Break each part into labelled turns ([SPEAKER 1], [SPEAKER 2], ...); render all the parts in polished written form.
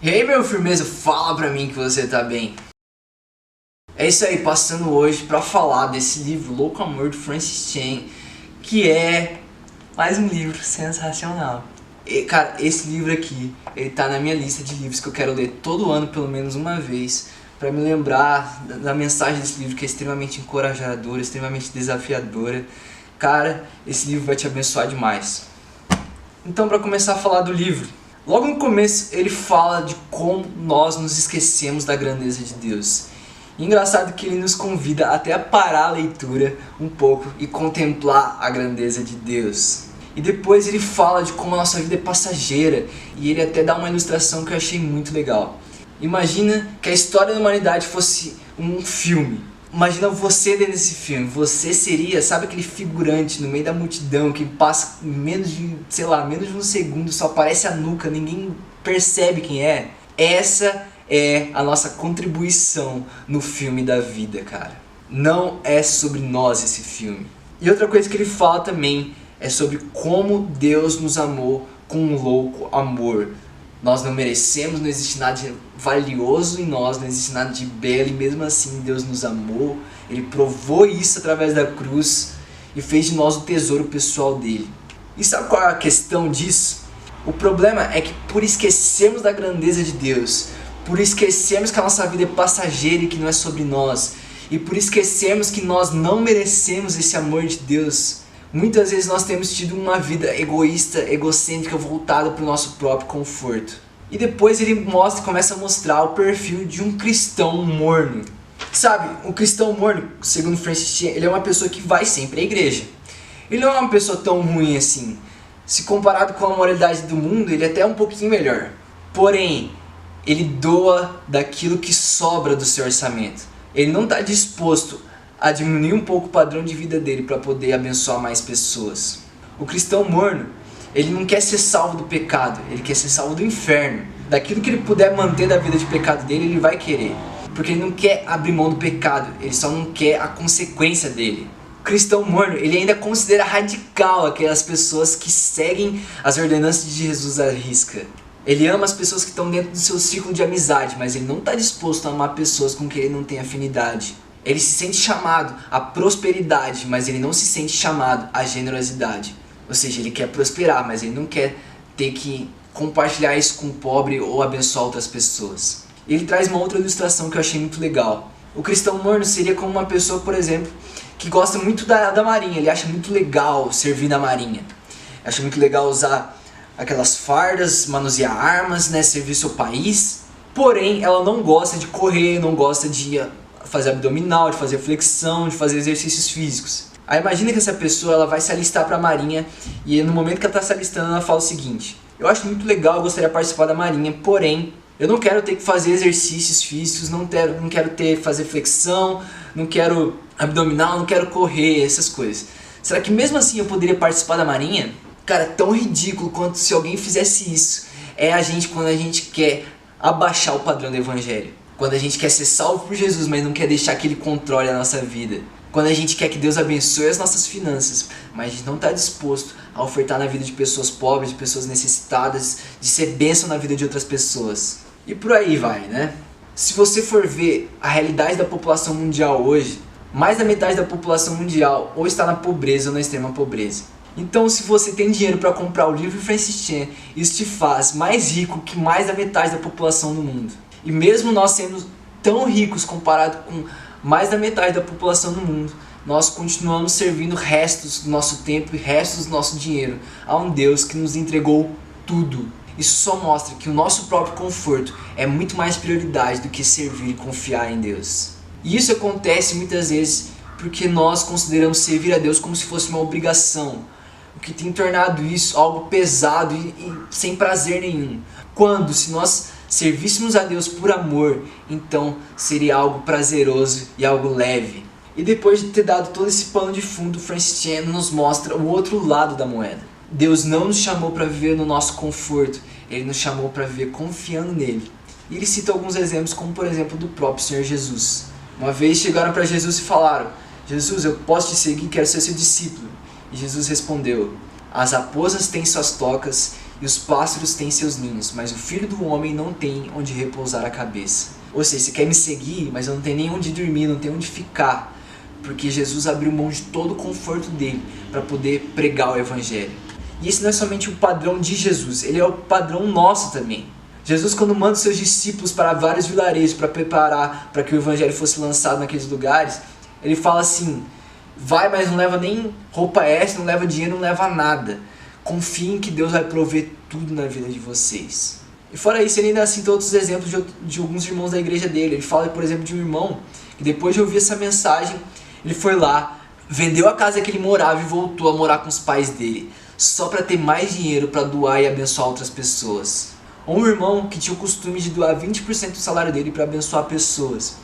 [SPEAKER 1] E aí, meu firmeza, fala pra mim que você tá bem. É isso aí, passando hoje pra falar desse livro Louco Amor de Francis Chan, que é mais um livro sensacional. E, cara, esse livro aqui, ele tá na minha lista de livros que eu quero ler todo ano pelo menos uma vez, pra me lembrar da mensagem desse livro, que é extremamente encorajadora, extremamente desafiadora. Cara, esse livro vai te abençoar demais. Então, pra começar a falar do livro, logo no começo ele fala de como nós nos esquecemos da grandeza de Deus. E engraçado que ele nos convida até a parar a leitura um pouco e contemplar a grandeza de Deus. E depois ele fala de como a nossa vida é passageira, e ele até dá uma ilustração que eu achei muito legal. Imagina que a história da humanidade fosse um filme. Imagina você dentro desse filme. Você seria, sabe, aquele figurante no meio da multidão que passa menos de um segundo, só aparece a nuca, ninguém percebe quem é? Essa é a nossa contribuição no filme da vida, cara. Não é sobre nós esse filme. E outra coisa que ele fala também é sobre como Deus nos amou com um louco amor. Nós não merecemos, não existe nada de valioso em nós, não existe nada de belo, e mesmo assim Deus nos amou. Ele provou isso através da cruz e fez de nós o tesouro pessoal dele. E sabe qual é a questão disso? O problema é que por esquecermos da grandeza de Deus, por esquecermos que a nossa vida é passageira e que não é sobre nós, e por esquecermos que nós não merecemos esse amor de Deus, muitas vezes nós temos tido uma vida egoísta, egocêntrica, voltada para o nosso próprio conforto. E depois ele começa a mostrar o perfil de um cristão morno. Sabe, o cristão morno, segundo Francis Chan, ele é uma pessoa que vai sempre à igreja. Ele não é uma pessoa tão ruim assim. Se comparado com a moralidade do mundo, ele é até um pouquinho melhor. Porém, ele doa daquilo que sobra do seu orçamento. Ele não está disposto a diminuir um pouco o padrão de vida dele para poder abençoar mais pessoas. O cristão morno, ele não quer ser salvo do pecado, ele quer ser salvo do inferno. Daquilo que ele puder manter da vida de pecado dele, ele vai querer. Porque ele não quer abrir mão do pecado, ele só não quer a consequência dele. O cristão morno, ele ainda considera radical aquelas pessoas que seguem as ordenanças de Jesus à risca. Ele ama as pessoas que estão dentro do seu círculo de amizade, mas ele não está disposto a amar pessoas com quem ele não tem afinidade. Ele se sente chamado à prosperidade, mas ele não se sente chamado à generosidade. Ou seja, ele quer prosperar, mas ele não quer ter que compartilhar isso com o pobre ou abençoar outras pessoas. Ele traz uma outra ilustração que eu achei muito legal. O cristão morno seria como uma pessoa, por exemplo, que gosta muito da marinha. Ele acha muito legal servir na marinha. Acha muito legal usar aquelas fardas, manusear armas, né, servir seu país. Porém, ela não gosta de correr, não gosta de fazer abdominal, de fazer flexão, de fazer exercícios físicos. Aí imagina que essa pessoa ela vai se alistar para a marinha, e no momento que ela está se alistando ela fala o seguinte: eu acho muito legal, eu gostaria de participar da marinha, porém eu não quero ter que fazer exercícios físicos, não quero ter que fazer flexão, não quero abdominal, não quero correr, essas coisas. Será que mesmo assim eu poderia participar da marinha? Cara, tão ridículo quanto se alguém fizesse isso é a gente quando a gente quer abaixar o padrão do evangelho. Quando a gente quer ser salvo por Jesus, mas não quer deixar que Ele controle a nossa vida. Quando a gente quer que Deus abençoe as nossas finanças, mas a gente não está disposto a ofertar na vida de pessoas pobres, de pessoas necessitadas, de ser bênção na vida de outras pessoas. E por aí vai, né? Se você for ver a realidade da população mundial hoje, mais da metade da população mundial ou está na pobreza ou na extrema pobreza. Então, se você tem dinheiro para comprar o livro de Francis Chan, isso te faz mais rico que mais da metade da população do mundo. E mesmo nós sendo tão ricos comparado com mais da metade da população do mundo, nós continuamos servindo restos do nosso tempo e restos do nosso dinheiro a um Deus que nos entregou tudo. Isso só mostra que o nosso próprio conforto é muito mais prioridade do que servir e confiar em Deus. E isso acontece muitas vezes porque nós consideramos servir a Deus como se fosse uma obrigação, o que tem tornado isso algo pesado e sem prazer nenhum. Quando, se nós servíssemos a Deus por amor, então seria algo prazeroso e algo leve. E depois de ter dado todo esse pano de fundo, Francis Chan nos mostra o outro lado da moeda. Deus não nos chamou para viver no nosso conforto, Ele nos chamou para viver confiando nele. E ele cita alguns exemplos, como por exemplo do próprio Senhor Jesus. Uma vez chegaram para Jesus e falaram: Jesus, eu posso te seguir, quero ser seu discípulo. E Jesus respondeu: as raposas têm suas tocas e os pássaros têm seus ninhos, mas o Filho do Homem não tem onde repousar a cabeça. Ou seja, você quer me seguir, mas eu não tenho nem onde dormir, não tenho onde ficar, porque Jesus abriu mão de todo o conforto dele para poder pregar o Evangelho. E esse não é somente o padrão de Jesus, ele é o padrão nosso também. Jesus, quando manda seus discípulos para vários vilarejos para preparar para que o Evangelho fosse lançado naqueles lugares, ele fala assim: vai, mas não leva nem roupa extra, não leva dinheiro, não leva nada. Confiem que Deus vai prover tudo na vida de vocês. E fora isso, ele ainda cita outros exemplos de alguns irmãos da igreja dele. Ele fala, por exemplo, de um irmão que depois de ouvir essa mensagem, ele foi lá, vendeu a casa que ele morava e voltou a morar com os pais dele, só para ter mais dinheiro para doar e abençoar outras pessoas. Ou um irmão que tinha o costume de doar 20% do salário dele para abençoar pessoas.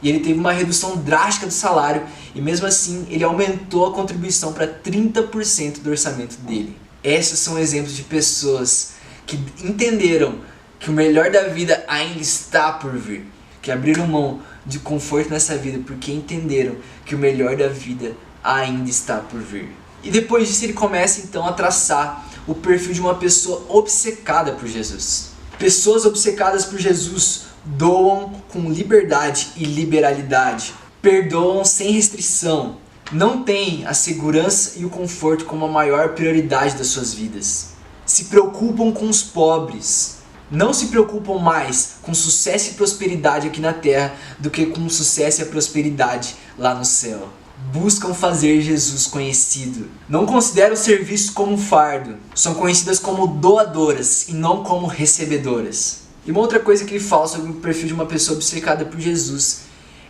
[SPEAKER 1] E ele teve uma redução drástica do salário e mesmo assim ele aumentou a contribuição para 30% do orçamento dele. Esses são exemplos de pessoas que entenderam que o melhor da vida ainda está por vir, que abriram mão de conforto nessa vida porque entenderam que o melhor da vida ainda está por vir. E depois disso ele começa então a traçar o perfil de uma pessoa obcecada por Jesus. Pessoas obcecadas por Jesus doam com liberdade e liberalidade, perdoam sem restrição, não têm a segurança e o conforto como a maior prioridade das suas vidas. Se preocupam com os pobres, não se preocupam mais com sucesso e prosperidade aqui na terra do que com sucesso e prosperidade lá no céu. Buscam fazer Jesus conhecido. Não consideram o serviço como um fardo. São conhecidas como doadoras e não como recebedoras. E uma outra coisa que ele fala sobre o perfil de uma pessoa obcecada por Jesus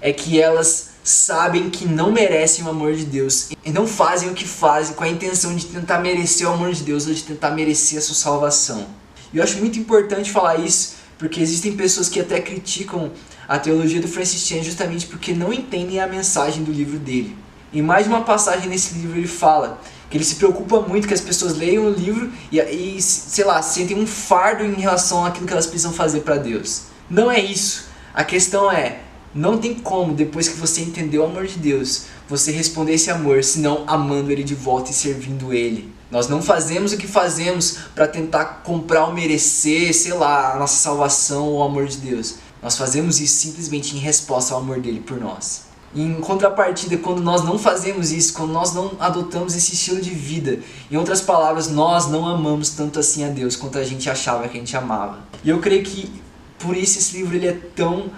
[SPEAKER 1] é que elas sabem que não merecem o amor de Deus e não fazem o que fazem com a intenção de tentar merecer o amor de Deus ou de tentar merecer a sua salvação. E eu acho muito importante falar isso porque existem pessoas que até criticam a teologia do Francis Chan justamente porque não entendem a mensagem do livro dele. Em mais de uma passagem nesse livro ele fala que ele se preocupa muito que as pessoas leiam o livro e sei lá, sentem um fardo em relação àquilo que elas precisam fazer para Deus. Não é isso. A questão é, não tem como, depois que você entendeu o amor de Deus, você responder esse amor, senão amando Ele de volta e servindo Ele. Nós não fazemos o que fazemos para tentar comprar ou merecer, sei lá, a nossa salvação ou o amor de Deus. Nós fazemos isso simplesmente em resposta ao amor dele por nós. Em contrapartida, quando nós não fazemos isso, quando nós não adotamos esse estilo de vida, em outras palavras, nós não amamos tanto assim a Deus quanto a gente achava que a gente amava. E eu creio que por isso esse livro ele é tão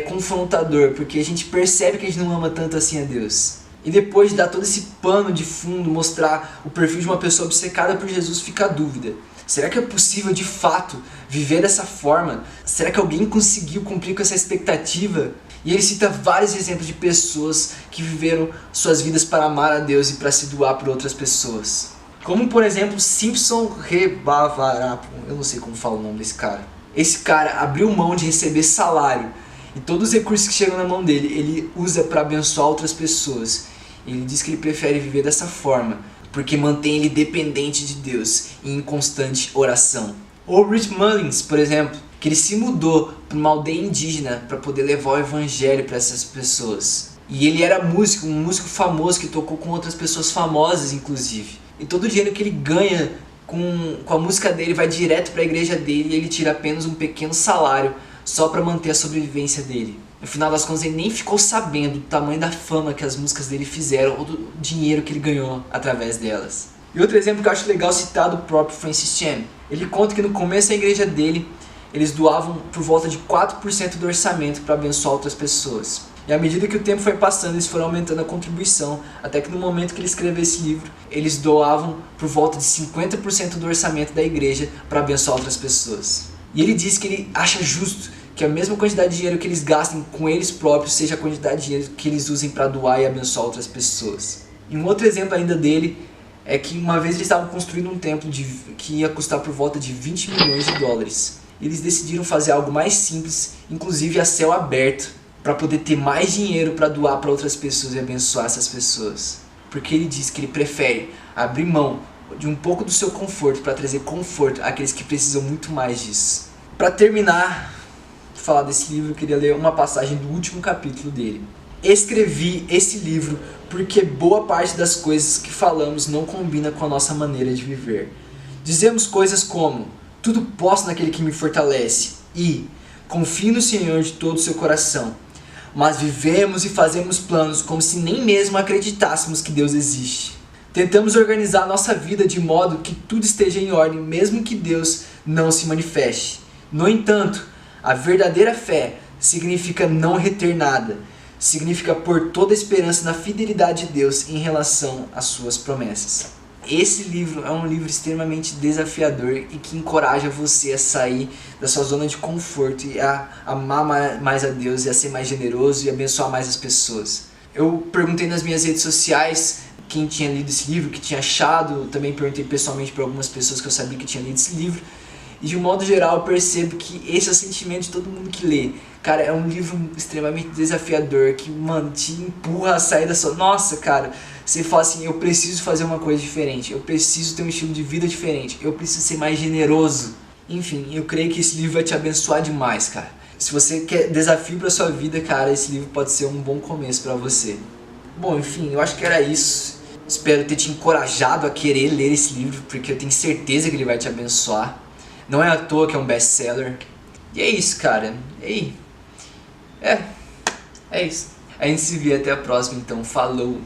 [SPEAKER 1] confrontador, porque a gente percebe que a gente não ama tanto assim a Deus. E depois de dar todo esse pano de fundo, mostrar o perfil de uma pessoa obcecada por Jesus, fica a dúvida. Será que é possível de fato viver dessa forma? Será que alguém conseguiu cumprir com essa expectativa? E ele cita vários exemplos de pessoas que viveram suas vidas para amar a Deus e para se doar por outras pessoas. Como por exemplo Simpson Rebavarapu, eu não sei como fala o nome desse cara. Esse cara abriu mão de receber salário e todos os recursos que chegam na mão dele, ele usa para abençoar outras pessoas. Ele diz que ele prefere viver dessa forma, porque mantém ele dependente de Deus e em constante oração. Ou Rich Mullins, por exemplo, que ele se mudou para uma aldeia indígena para poder levar o evangelho para essas pessoas. E ele era músico, um músico famoso que tocou com outras pessoas famosas, inclusive. E todo o dinheiro que ele ganha com a música dele vai direto para a igreja dele e ele tira apenas um pequeno salário só para manter a sobrevivência dele. No final das contas, ele nem ficou sabendo do tamanho da fama que as músicas dele fizeram ou do dinheiro que ele ganhou através delas. E outro exemplo que eu acho legal citar do próprio Francis Chan. Ele conta que no começo da igreja dele, eles doavam por volta de 4% do orçamento para abençoar outras pessoas. E à medida que o tempo foi passando, eles foram aumentando a contribuição, até que no momento que ele escreveu esse livro, eles doavam por volta de 50% do orçamento da igreja para abençoar outras pessoas. E ele diz que ele acha justo que a mesma quantidade de dinheiro que eles gastem com eles próprios seja a quantidade de dinheiro que eles usem para doar e abençoar outras pessoas. E um outro exemplo ainda dele é que uma vez eles estavam construindo um templo que ia custar por volta de 20 milhões de dólares. Eles decidiram fazer algo mais simples, inclusive a céu aberto, para poder ter mais dinheiro para doar para outras pessoas e abençoar essas pessoas. Porque ele diz que ele prefere abrir mão de um pouco do seu conforto para trazer conforto àqueles que precisam muito mais disso. Para terminar de falar desse livro, eu queria ler uma passagem do último capítulo dele. Escrevi esse livro porque boa parte das coisas que falamos não combina com a nossa maneira de viver. Dizemos coisas como: tudo posso naquele que me fortalece, e confie no Senhor de todo o seu coração. Mas vivemos e fazemos planos como se nem mesmo acreditássemos que Deus existe. Tentamos organizar nossa vida de modo que tudo esteja em ordem, mesmo que Deus não se manifeste. No entanto, a verdadeira fé significa não reter nada. Significa pôr toda a esperança na fidelidade de Deus em relação às suas promessas. Esse livro é um livro extremamente desafiador e que encoraja você a sair da sua zona de conforto e a amar mais a Deus e a ser mais generoso e abençoar mais as pessoas. Eu perguntei nas minhas redes sociais quem tinha lido esse livro, que tinha achado, também perguntei pessoalmente para algumas pessoas que eu sabia que tinham lido esse livro. E de um modo geral eu percebo que esse é o sentimento de todo mundo que lê. Cara, é um livro extremamente desafiador, que, mano, te empurra a sair da sua... Nossa, cara, você fala assim, eu preciso fazer uma coisa diferente, eu preciso ter um estilo de vida diferente, eu preciso ser mais generoso. Enfim, eu creio que esse livro vai te abençoar demais, cara. Se você quer desafio pra sua vida, cara, esse livro pode ser um bom começo pra você. Bom, enfim, eu acho que era isso. Espero ter te encorajado a querer ler esse livro, porque eu tenho certeza que ele vai te abençoar. Não é à toa que é um best-seller. E é isso, cara. É isso. A gente se vê até a próxima, então. Falou!